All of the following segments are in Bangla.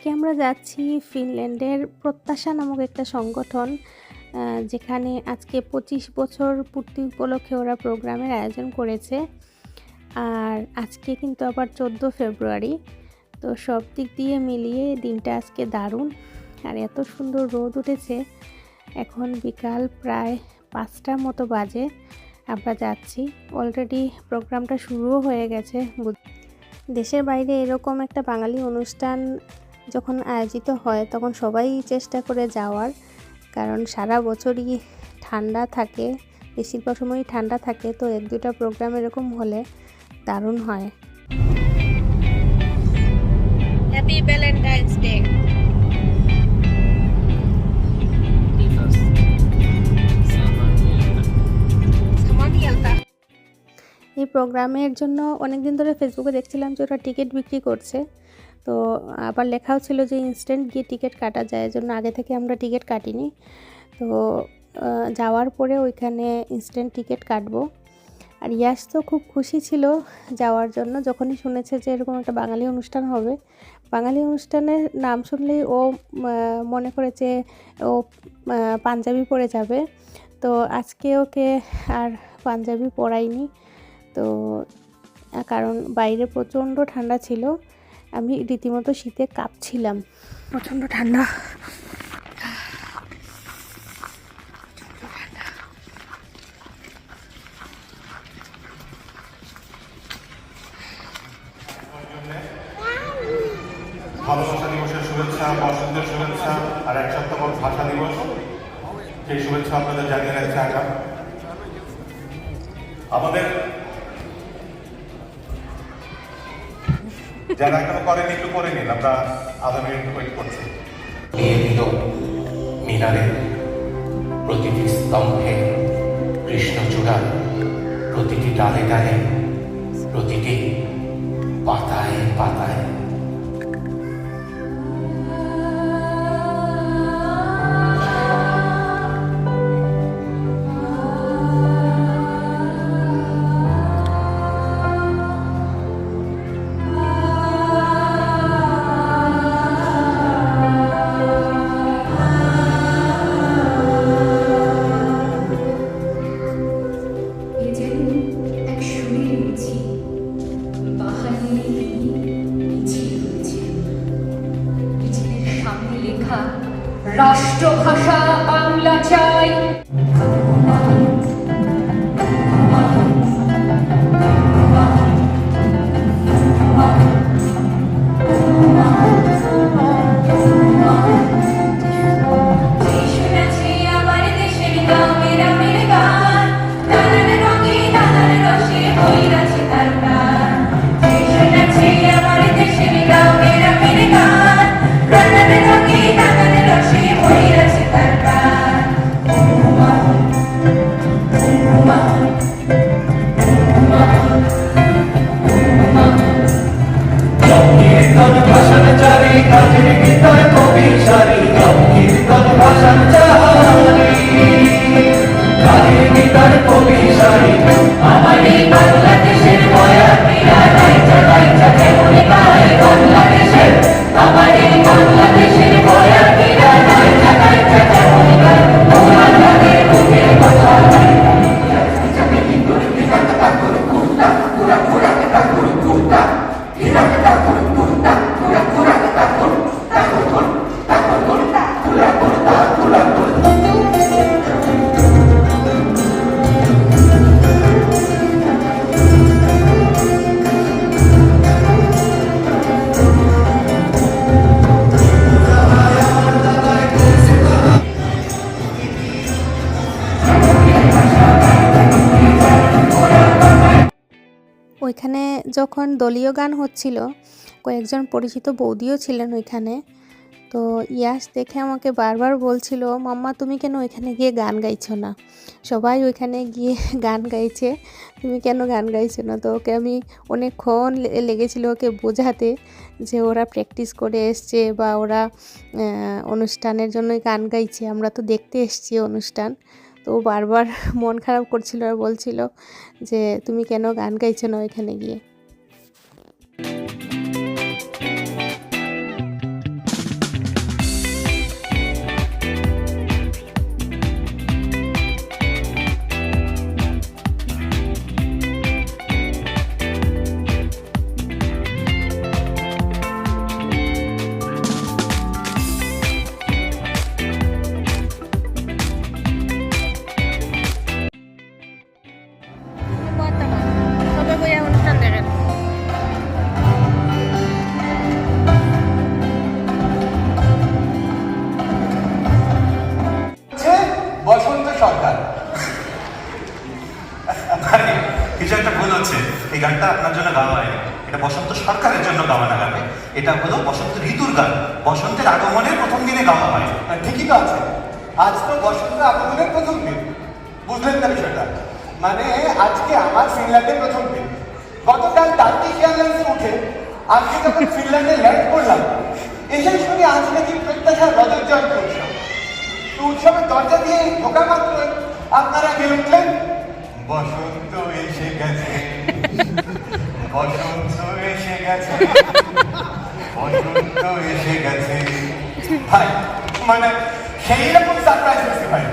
আজকে আমরা যাচ্ছি ফিনল্যান্ডের প্রত্যাশা নামক একটা সংগঠন, যেখানে আজকে 25 বছর পূর্তি উপলক্ষে ওরা প্রোগ্রামের আয়োজন করেছে। আর আজকে কিন্তু আবার 14 ফেব্রুয়ারি, তো সব দিক দিয়ে মিলিয়ে দিনটা আজকে দারুণ। আর এত সুন্দর রোদ উঠেছে। এখন বিকাল প্রায় 5টার মতো বাজে, আমরা যাচ্ছি। অলরেডি প্রোগ্রামটা শুরুও হয়ে গেছে। দেশের বাইরে এরকম একটা বাঙালি অনুষ্ঠান যখন আয়োজিত হয় তখন সবাই চেষ্টা করে যাওয়ার, কারণ সারা বছরই ঠান্ডা থাকে, বেশিরভাগ সময়ই ঠান্ডা থাকে, তো 1-2টা প্রোগ্রাম এরকম হলে দারুণ হয়। Happy Valentine's day. এই প্রোগ্রামের জন্য অনেক দিন ধরে ফেসবুকে দেখছিলাম যে ওরা টিকিট বিক্রি করছে, তো আবার লেখাও ছিল যে ইনস্ট্যান্ট গিয়ে টিকিট কাটা যায়, এজন্য আগে থেকে আমরা টিকিট কাটিনি। তো যাওয়ার পরে ওইখানে ইনস্ট্যান্ট টিকিট কাটবো। আর ইয়াস তো খুব খুশি ছিল যাওয়ার জন্য, যখনই শুনেছে যে এরকম একটা বাঙালি অনুষ্ঠান হবে। বাঙালি অনুষ্ঠানের নাম শুনলেই ও মনে করে যে ও পাঞ্জাবি পরে যাবে, তো আজকে ওকে আর পাঞ্জাবি পরাইনি। তো কারণ বাইরে প্রচণ্ড ঠান্ডা ছিল, আমি রীতিমতো শীতে কাঁপছিলাম, প্রচণ্ড ঠান্ডা। ভালোবাসা দিবসের শুভেচ্ছা, বসন্তের শুভেচ্ছা, আর এক সপ্তাহ পর ভাষা দিবস, সেই শুভেচ্ছা আপনাদের জানিয়ে রাখছে আগাম। আমাদের যারা এখনো করেনি একটু করে নিন, আমরা আধা মিনিট ওয়েট করছি। নিয়ে দিল মিনারের প্রতিটি স্তম্ভে, কৃষ্ণচূড়া প্রতিটি ডালে ডালে, প্রতিটি পাতায় পাতায়। রাষ্ট্রভাষা বাংলা চাই। ওইখানে যখন দলীয় গান হচ্ছিল, কয়েকজন পরিচিত বৌদিও ছিলেন ওইখানে। তো ইয়াস দেখে আমাকে বারবার বলছিল, মাম্মা তুমি কেন ওইখানে গিয়ে গান গাইছো না, সবাই ওইখানে গিয়ে গান গাইছে, তুমি কেন গান গাইছো না। তো ওকে আমি অনেকক্ষণ লেগেছিল ওকে বোঝাতে যে ওরা প্র্যাকটিস করে এসছে বা ওরা অনুষ্ঠানের জন্যই গান গাইছে, আমরা তো দেখতে এসছি অনুষ্ঠান। তো বারবার মন খারাপ করছিল আর বলছিল যে তুমি কেন গান গাইছো না ওইখানে গিয়ে। গানটা আপনার জন্য গাওয়া হয়নি, এটা বসন্ত সরকারের জন্য গাওয়া না গাবে। এটা হলো বসন্ত ঋতুর গান, বসন্তের আগমনের প্রথম দিনে গাওয়া হয়। ঠিকই তো আছে, আজ তো বসন্ত আগমনের প্রথম দিন, বুঝলেন না বিষয়টা? মানে আজকে আমার ফিনল্যান্ডের প্রথম দিন। গতকাল টার্কিশ এয়ারলাইন্সে উঠে আজকে যখন ফিনল্যান্ডে ল্যান্ড করলাম, এসে শুনি আজ নাকি প্রত্যাশার রজত জয়ন্তী উৎসব। তো উৎসবের দরজা দিয়ে ঢোকা মাত্র আপনারা কে উঠলেন, বসন্ত এসে গেছে, বসন্ত এসে গেছে, বসন্ত এসে গেছে। ভাই মানে সেই রকম সারপ্রাইজ হয়েছে ভাই।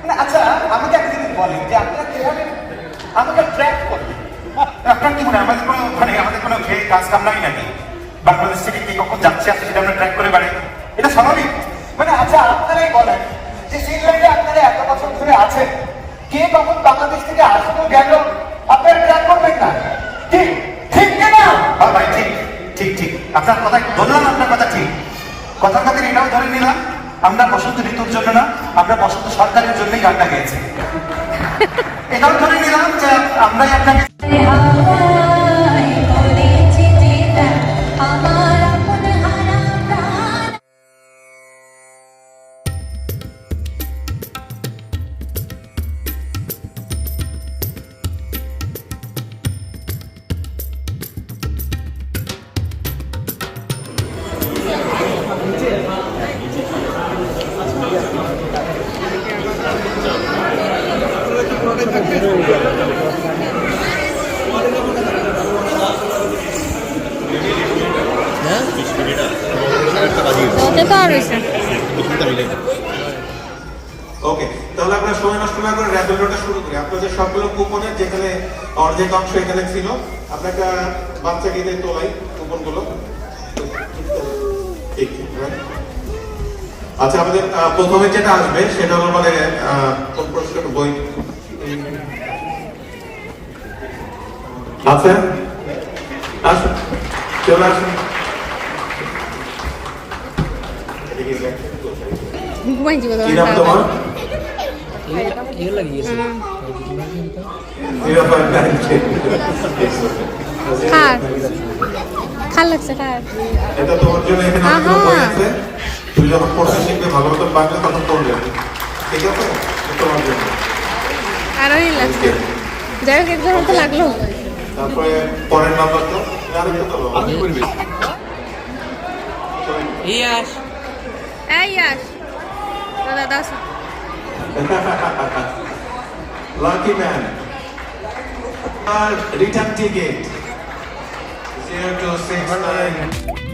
মানে আচ্ছা আমাকে একটা জিনিস বলেন যে আপনারা কিভাবে আমাকে ট্র্যাক করবেন? আপনার কি মনে হয় আমাদের কোনো আমাদের কোনো খেয়ে কাজ কাম নাই নাকি? বাংলাদেশ থেকে কে কখন যাচ্ছে আসছে সেটা আমরা ট্র্যাক করে বেড়াই, এটা স্বাভাবিক। মানে আচ্ছা আপনারাই বলেন যে ফিনল্যান্ডে আপনারা এত বছর ধরে আছেন, কে কখন বাংলাদেশ থেকে আসলো গেল আপনারা ট্র্যাক করবেন না? ঠিক ঠিক না? হ্যাঁ ভাই, ঠিক ঠিক ঠিক, আপনার কথা বললাম, আপনার কথা ঠিক। কথার কথা এটাও ধরে নিলাম আমরা বসন্ত ঋতুর জন্য না, আমরা বসন্ত সরকারের জন্যই গানটা গেয়েছি। এটাও ধরে নিলাম যে আমরাই আপনাকে হাওয়ায় করেছে যে প্রাণ, আমার আপন হারা প্রাণ। ওকে, তাহলে আমরা সময় নষ্ট না করে র্যাপিডোটা শুরু করি। আপনাদের সবগুলো কুপনের যেখানে অর্ধেক অংশ এখানে ছিল, আপনাকে বাচ্চাকে দিয়ে তোলাই কুপনগুলো। ঠিক, right? আচ্ছা, আমাদের প্রথমে যেটা আসবে সেটা হলো মানে কোন প্রশ্নের বই আচ্ছা আসুন, চলে আসুন। কি নাম তোমার? খাল লাগছে খাল। এটা তোমার জন্য এখানে অনেকগুলো বই আছে, তুমি যখন পড়তে শিখবে ভালো মতো বাংলা তখন পড়বে, ঠিক আছে? তোমার জন্য আরোই লাগছে, যাই হোক একজন তো লাগলো। তারপরে পরের নাম্বার তো আমি করবে এই আস দাদা Das Lucky man. Our return ticket 0269.